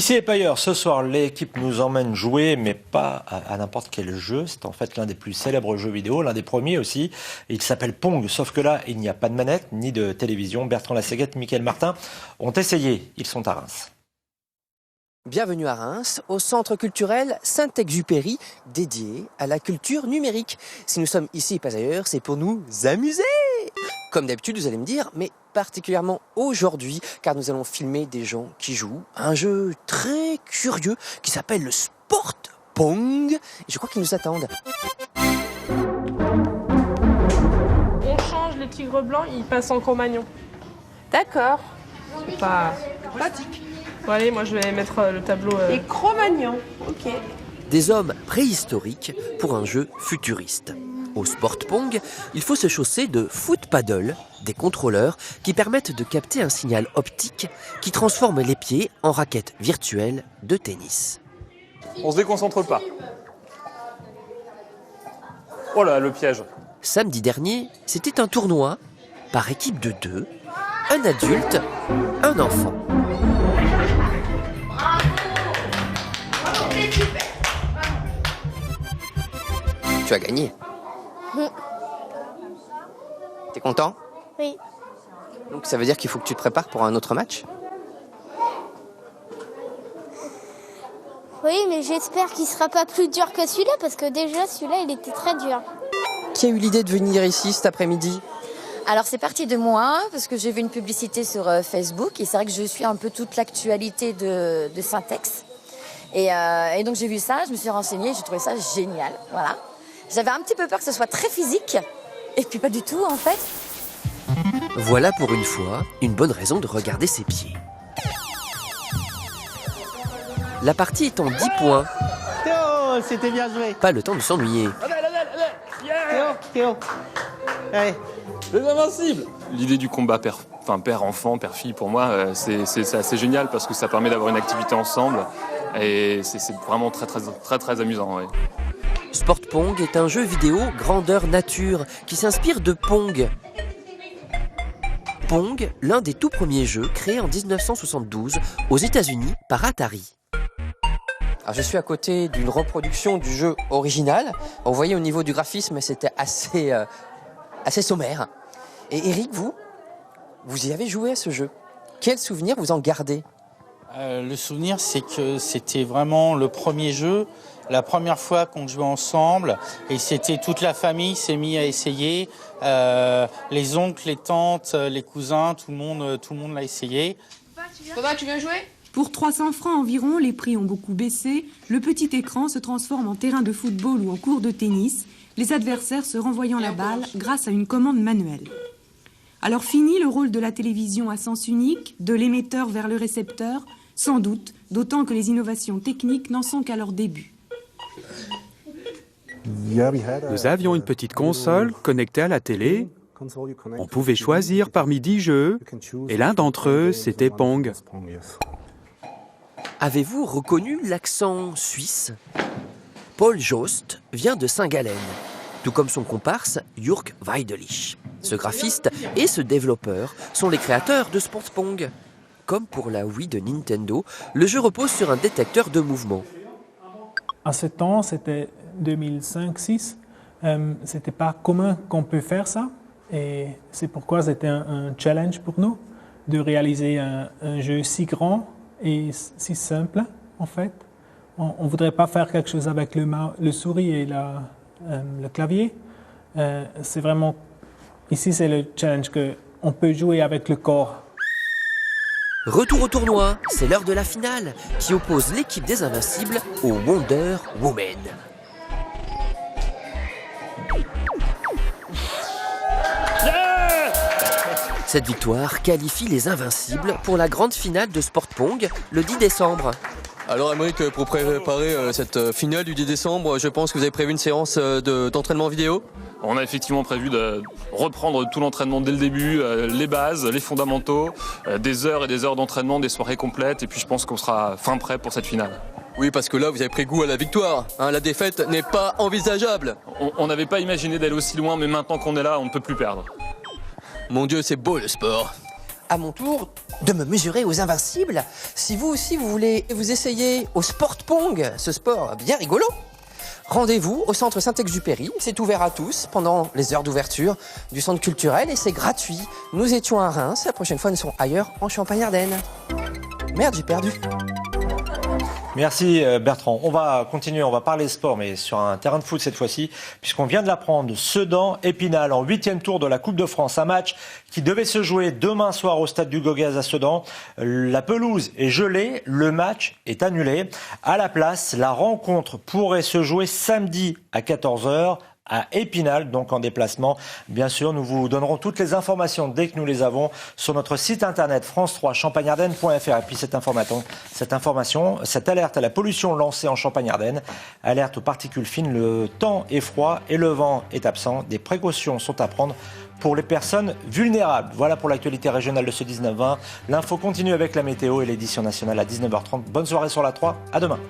Ici et pas ailleurs, ce soir, l'équipe nous emmène jouer, mais pas à n'importe quel jeu. C'est en fait l'un des plus célèbres jeux vidéo, l'un des premiers aussi. Il s'appelle Pong, sauf que là, il n'y a pas de manette, ni de télévision. Bertrand Lasséguette, Mickaël Martin ont essayé. Ils sont à Reims. Bienvenue à Reims, au centre culturel Saint-Exupéry, dédié à la culture numérique. Si nous sommes ici et pas ailleurs, c'est pour nous amuser. Comme d'habitude, vous allez me dire, mais particulièrement aujourd'hui, car nous allons filmer des gens qui jouent à un jeu très curieux qui s'appelle le Sport Pong. Et je crois qu'ils nous attendent. On change les tigres blancs, ils passent en Cro-Magnon. D'accord. C'est pas pratique. Bon, allez, moi je vais mettre le tableau. Et Cro-Magnon, ok. Des hommes préhistoriques pour un jeu futuriste. Au Sport Pong, il faut se chausser de foot paddle, des contrôleurs qui permettent de capter un signal optique qui transforme les pieds en raquettes virtuelles de tennis. On se déconcentre pas. Oh là, le piège. Samedi dernier, c'était un tournoi par équipe de 2, un adulte, un enfant. Tu as gagné. T'es content? Oui. Donc ça veut dire qu'il faut que tu te prépares pour un autre match? Oui, mais j'espère qu'il sera pas plus dur que celui-là, parce que déjà, celui-là, il était très dur. Qui a eu l'idée de venir ici cet après-midi? Alors c'est parti de moi, parce que j'ai vu une publicité sur Facebook, et c'est vrai que je suis un peu toute l'actualité de Syntex. Et donc j'ai vu ça, je me suis renseignée, j'ai trouvé ça génial, voilà. J'avais un petit peu peur que ce soit très physique, et puis pas du tout en fait. Voilà pour une fois une bonne raison de regarder ses pieds. La partie est en 10 points. Théo, c'était bien joué. Pas le temps de s'ennuyer. Théo. Allez. Les invincibles. L'idée du combat père-enfant, père-fille, pour moi, c'est assez génial parce que ça permet d'avoir une activité ensemble. Et c'est vraiment très amusant. Ouais. Sport Pong est un jeu vidéo grandeur nature qui s'inspire de Pong. Pong, l'un des tout premiers jeux créés en 1972 aux États-Unis par Atari. Alors je suis à côté d'une reproduction du jeu original. Vous voyez au niveau du graphisme, c'était assez sommaire. Et Eric, vous y avez joué à ce jeu. Quel souvenir vous en gardez? Le souvenir, c'est que c'était vraiment le premier jeu, la première fois qu'on jouait ensemble, et c'était toute la famille s'est mis à essayer, les oncles, les tantes, les cousins, tout le monde l'a essayé. Papa, tu viens jouer? Pour 300 francs environ, les prix ont beaucoup baissé, le petit écran se transforme en terrain de football ou en court de tennis, les adversaires se renvoyant la balle grâce à une commande manuelle. Alors fini le rôle de la télévision à sens unique, de l'émetteur vers le récepteur, sans doute, d'autant que les innovations techniques n'en sont qu'à leur début. Nous avions une petite console connectée à la télé. On pouvait choisir parmi 10 jeux, et l'un d'entre eux, c'était Pong. Avez-vous reconnu l'accent suisse? Paul Jost vient de Saint-Gallen, tout comme son comparse Jürg Weidelich. Ce graphiste et ce développeur sont les créateurs de Sport Pong. Comme pour la Wii de Nintendo, le jeu repose sur un détecteur de mouvement. À ce temps, c'était 2005-2006, c'était pas commun qu'on peut faire ça. Et c'est pourquoi c'était un challenge pour nous de réaliser un jeu si grand et si simple, en fait. On ne voudrait pas faire quelque chose avec le souris et le clavier. C'est vraiment... Ici, c'est le challenge qu'on peut jouer avec le corps. Retour au tournoi, c'est l'heure de la finale qui oppose l'équipe des Invincibles aux Wonder Woman. Cette victoire qualifie les Invincibles pour la grande finale de Sport Pong le 10 décembre. Alors Aymeric, pour préparer cette finale du 10 décembre, je pense que vous avez prévu une séance d'entraînement vidéo? On a effectivement prévu de reprendre tout l'entraînement dès le début, les bases, les fondamentaux, des heures et des heures d'entraînement, des soirées complètes, et puis je pense qu'on sera fin prêt pour cette finale. Oui, parce que là, vous avez pris goût à la victoire. Hein, la défaite n'est pas envisageable. On n'avait pas imaginé d'aller aussi loin, mais maintenant qu'on est là, on ne peut plus perdre. Mon Dieu, c'est beau le sport. à mon tour de me mesurer aux invincibles. Si vous aussi vous voulez vous essayer au sport pong, ce sport bien rigolo, rendez-vous au centre Saint-Exupéry. C'est ouvert à tous pendant les heures d'ouverture du centre culturel et c'est gratuit. Nous étions à Reims, la prochaine fois nous serons ailleurs en Champagne-Ardenne. Merde, j'ai perdu. Merci Bertrand. On va continuer, on va parler sport, mais sur un terrain de foot cette fois-ci, puisqu'on vient de l'apprendre. Sedan-Épinal en 8e tour de la Coupe de France. Un match qui devait se jouer demain soir au stade du Gogaz à Sedan. La pelouse est gelée, le match est annulé. À la place, la rencontre pourrait se jouer samedi à 14h. À Épinal, donc en déplacement. Bien sûr, nous vous donnerons toutes les informations dès que nous les avons sur notre site internet france3champagne-ardenne.fr. Et puis cette alerte à la pollution lancée en Champagne-Ardenne, alerte aux particules fines, le temps est froid et le vent est absent. Des précautions sont à prendre pour les personnes vulnérables. Voilà pour l'actualité régionale de ce 19-20. L'info continue avec la météo et l'édition nationale à 19h30. Bonne soirée sur la 3, à demain.